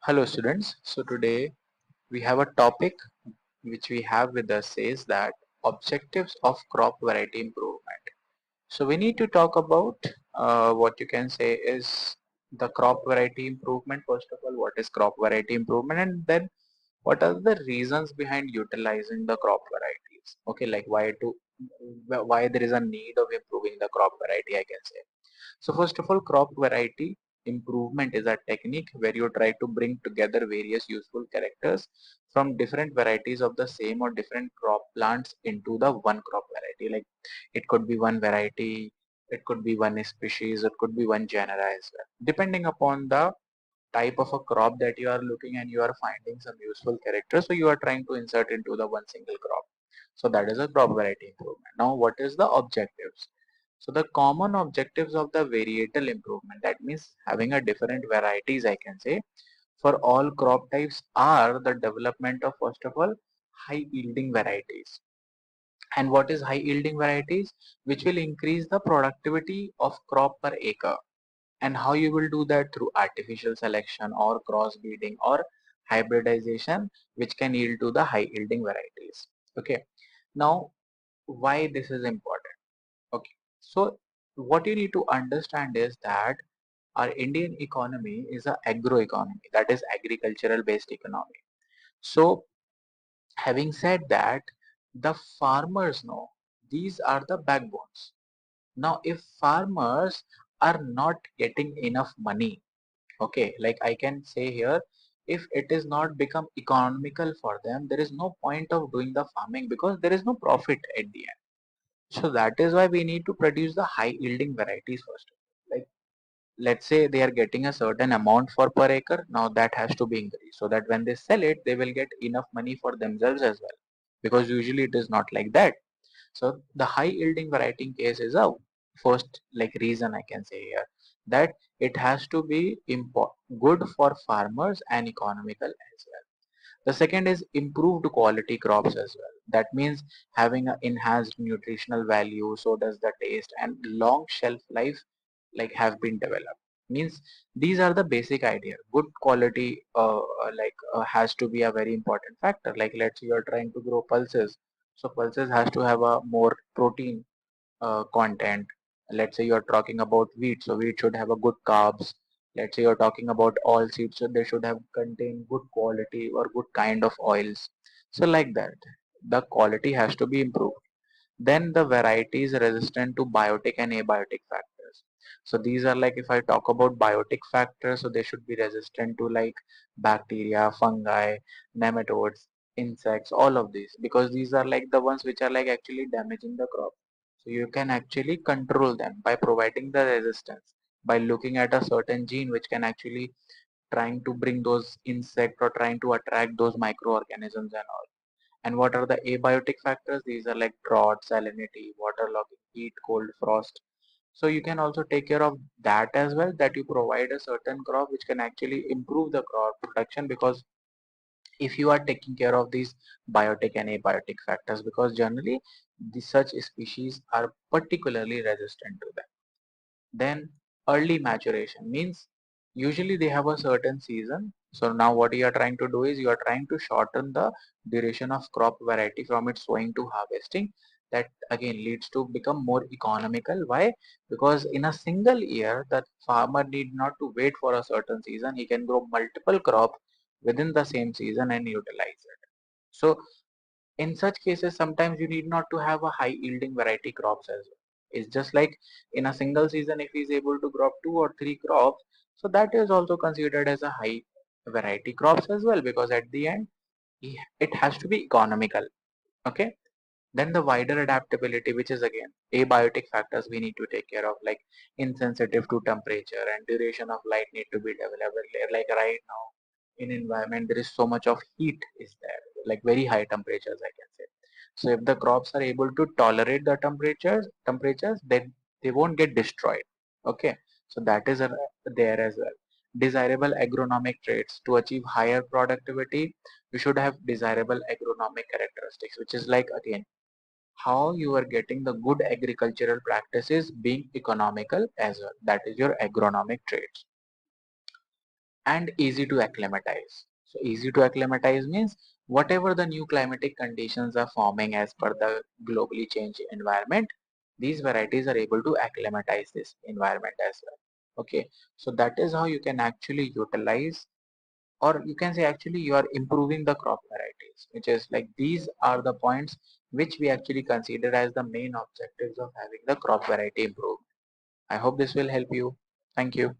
Hello students. So today we have a topic which we have with us says that objectives of crop variety improvement. So we need to talk about what you can say is the crop variety improvement. First of all, what is crop variety improvement, and then what are the reasons behind utilizing the crop varieties? Okay, like why there is a need of improving the crop variety, I can say. So first of all, crop variety improvement is a technique where you try to bring together various useful characters from different varieties of the same or different crop plants into the one crop variety. Like it could be one variety, it could be one species, it could be one genera as well. Depending upon the type of a crop that you are looking and you are finding some useful characters, so you are trying to insert into the one single crop. So that is a crop variety improvement. Now what is the objectives? So the common objectives of the varietal improvement, that means having a different varieties, I can say, for all crop types are the development of first of all high yielding varieties. And what is high yielding varieties? Which will increase the productivity of crop per acre. And how you will do that? Through artificial selection or crossbreeding or hybridization, which can yield to the high yielding varieties. Okay. Now, why this is important? Okay. So what you need to understand is that our Indian economy is a agro economy, that is agricultural based economy. So having said that, the farmers know these are the backbones. Now, if farmers are not getting enough money, okay, like I can say here, if it is not become economical for them, there is no point of doing the farming because there is no profit at the end. So that is why we need to produce the high yielding varieties first. Like let's say they are getting a certain amount for per acre, now that has to be increased so that when they sell it, they will get enough money for themselves as well. Because usually it is not like that. So the high yielding variety in case is a first like reason I can say here, that it has to be good for farmers and economical as well. The second is improved quality crops as well. That means having an enhanced nutritional value, so does the taste and long shelf life like have been developed. Means these are the basic idea. Good quality has to be a very important factor. Like let's say you're trying to grow pulses. So pulses has to have a more protein content. Let's say you're talking about wheat, so wheat should have a good carbs. Let's say you're talking about oil seeds, so they should have contain good quality or good kind of oils. So like that, the quality has to be improved. Then the variety is resistant to biotic and abiotic factors. So these are like if I talk about biotic factors, so they should be resistant to like bacteria, fungi, nematodes, insects, all of these, because these are like the ones which are like actually damaging the crop. So you can actually control them by providing the resistance, by looking at a certain gene which can actually trying to bring those insect or trying to attract those microorganisms and all. And what are the abiotic factors? These are like drought, salinity, waterlogging, heat, cold, frost. So you can also take care of that as well, that you provide a certain crop which can actually improve the crop production, because if you are taking care of these biotic and abiotic factors, because generally such species are particularly resistant to them. Then early maturation means usually they have a certain season. So now what you are trying to do is you are trying to shorten the duration of crop variety from its sowing to harvesting. That again leads to become more economical. Why? Because in a single year, the farmer need not to wait for a certain season. He can grow multiple crops within the same season and utilize it. So in such cases, sometimes you need not to have a high yielding variety crops as well. It's just like in a single season, if he's able to crop two or three crops, so that is also considered as a high variety crops as well, because at the end, it has to be economical. Okay. Then the wider adaptability, which is again abiotic factors we need to take care of, like insensitive to temperature and duration of light need to be developed. Like right now in environment, there is so much of heat is there, like very high temperatures, I can say. So if the crops are able to tolerate the temperatures, then they won't get destroyed. Okay. So that is there as well. Desirable agronomic traits to achieve higher productivity, you should have desirable agronomic characteristics, which is like again how you are getting the good agricultural practices being economical as well. That is your agronomic traits. and easy to acclimatize. So easy to acclimatize means whatever the new climatic conditions are forming as per the globally changed environment, these varieties are able to acclimatize this environment as well. Okay, so that is how you can actually utilize, or you can say actually you are improving the crop varieties, which is like these are the points which we actually consider as the main objectives of having the crop variety improvement. I hope this will help you. Thank you.